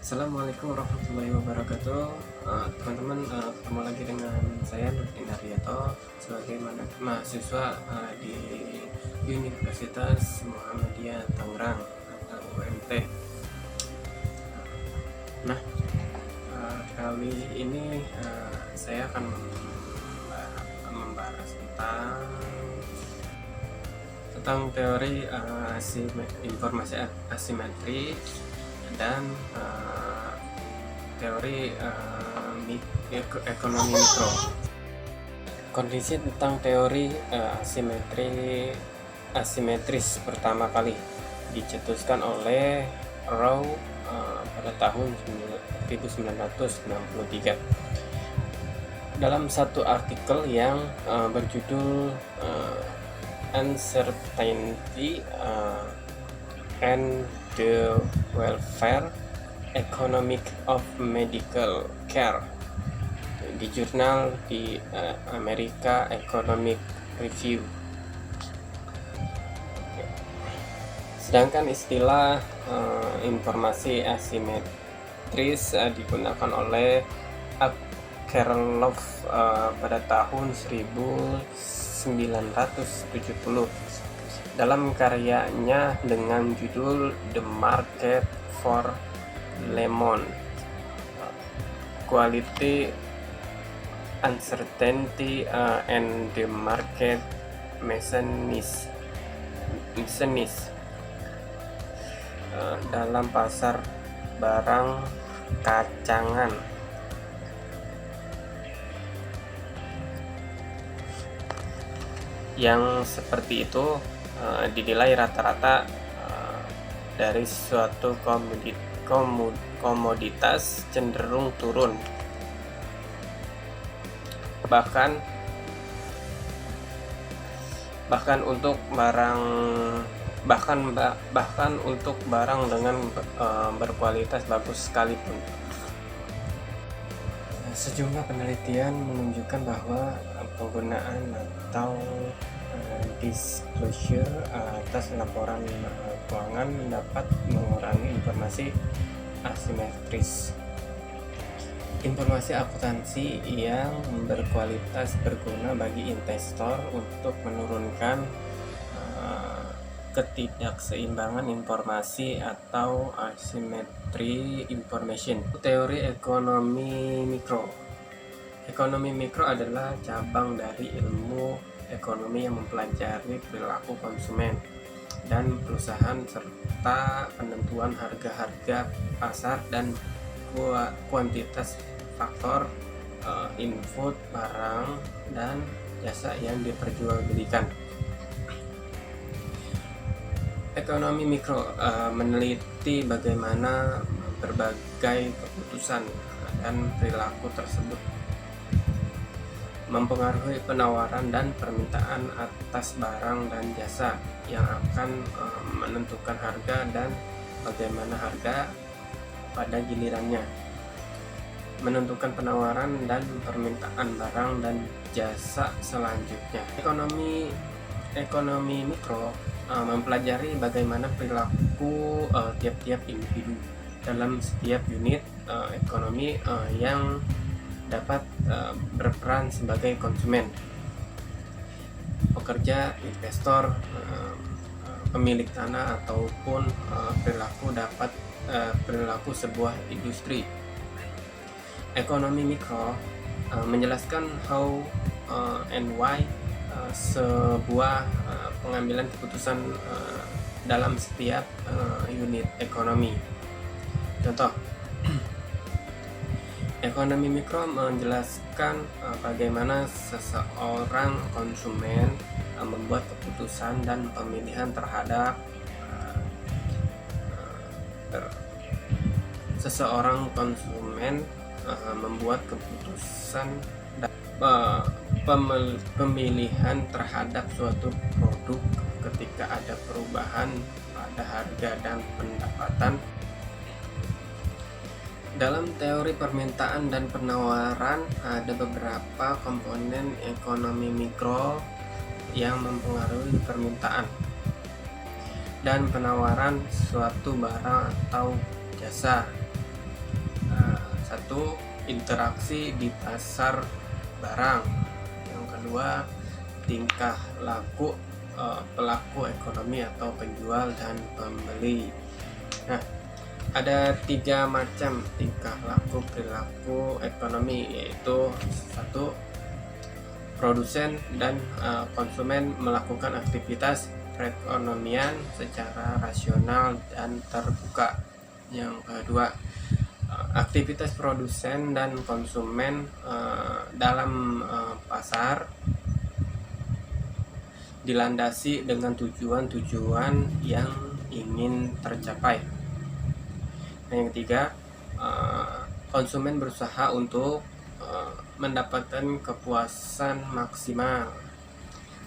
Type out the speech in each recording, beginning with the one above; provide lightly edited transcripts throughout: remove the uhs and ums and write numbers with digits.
Assalamualaikum warahmatullahi wabarakatuh. Teman-teman, ketemu lagi dengan saya Nurdin Haryato sebagai mahasiswa di Universitas Muhammadiyah Tangerang atau UMT. Nah, kali ini saya akan membahas tentang teori informasi asimetri dan teori ekonomi mikro. Kondisi tentang teori asimetris pertama kali dicetuskan oleh Rowe pada tahun 1963 dalam satu artikel yang berjudul Uncertainty and the Welfare Economic of Medical Care di jurnal di America Economic Review. Sedangkan istilah informasi asimetris digunakan oleh Akerlof pada tahun 1970 dalam karyanya dengan judul The Market for Lemon, Quality, Uncertainty, and the Market Mechanism dalam pasar barang kacangan. Yang seperti itu dinilai rata-rata dari suatu komoditas cenderung turun, bahkan untuk barang dengan berkualitas bagus sekalipun. Sejumlah penelitian menunjukkan bahwa penggunaan atau disclosure atas laporan keuangan dapat mengurangi informasi asimetris. Informasi akuntansi yang berkualitas berguna bagi investor untuk menurunkan ketidakseimbangan informasi atau asymmetry information. Teori ekonomi mikro. Ekonomi mikro adalah cabang dari ilmu ekonomi yang mempelajari perilaku konsumen dan perusahaan serta penentuan harga-harga pasar dan kuantitas faktor input barang dan jasa yang diperjualbelikan. Ekonomi mikro meneliti bagaimana berbagai keputusan dan perilaku tersebut mempengaruhi penawaran dan permintaan atas barang dan jasa yang akan menentukan harga dan bagaimana harga pada gilirannya menentukan penawaran dan permintaan barang dan jasa selanjutnya. Ekonomi mikro mempelajari bagaimana perilaku tiap-tiap individu dalam setiap unit ekonomi yang dapat berperan sebagai konsumen, pekerja, investor, pemilik tanah, ataupun perilaku sebuah industri. Ekonomi mikro menjelaskan how and why sebuah pengambilan keputusan dalam setiap unit ekonomi. Contoh, ekonomi mikro menjelaskan bagaimana seseorang konsumen membuat keputusan dan pemilihan terhadap membuat keputusan dan pemilihan terhadap suatu produk ketika ada perubahan pada harga dan pendapatan. Dalam teori permintaan dan penawaran, ada beberapa komponen ekonomi mikro yang mempengaruhi permintaan dan penawaran suatu barang atau jasa. satu, interaksi di pasar barang. Yang kedua, tingkah laku pelaku ekonomi atau penjual dan pembeli. Nah, ada 3 macam tingkah laku perilaku ekonomi, yaitu satu, produsen dan konsumen melakukan aktivitas perekonomian secara rasional dan terbuka. Yang kedua, aktivitas produsen dan konsumen dalam pasar dilandasi dengan tujuan-tujuan yang ingin tercapai. Nah, yang ketiga, konsumen berusaha untuk mendapatkan kepuasan maksimal.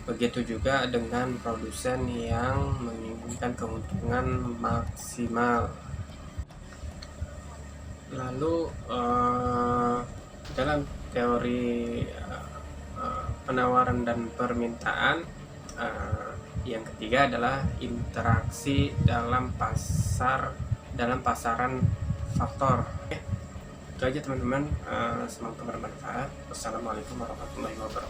Begitu juga dengan produsen yang menginginkan keuntungan maksimal. Lalu dalam teori penawaran dan permintaan, yang ketiga adalah interaksi dalam pasaran faktor. Oke, itu aja teman-teman. Semoga bermanfaat. Wassalamualaikum warahmatullahi wabarakatuh.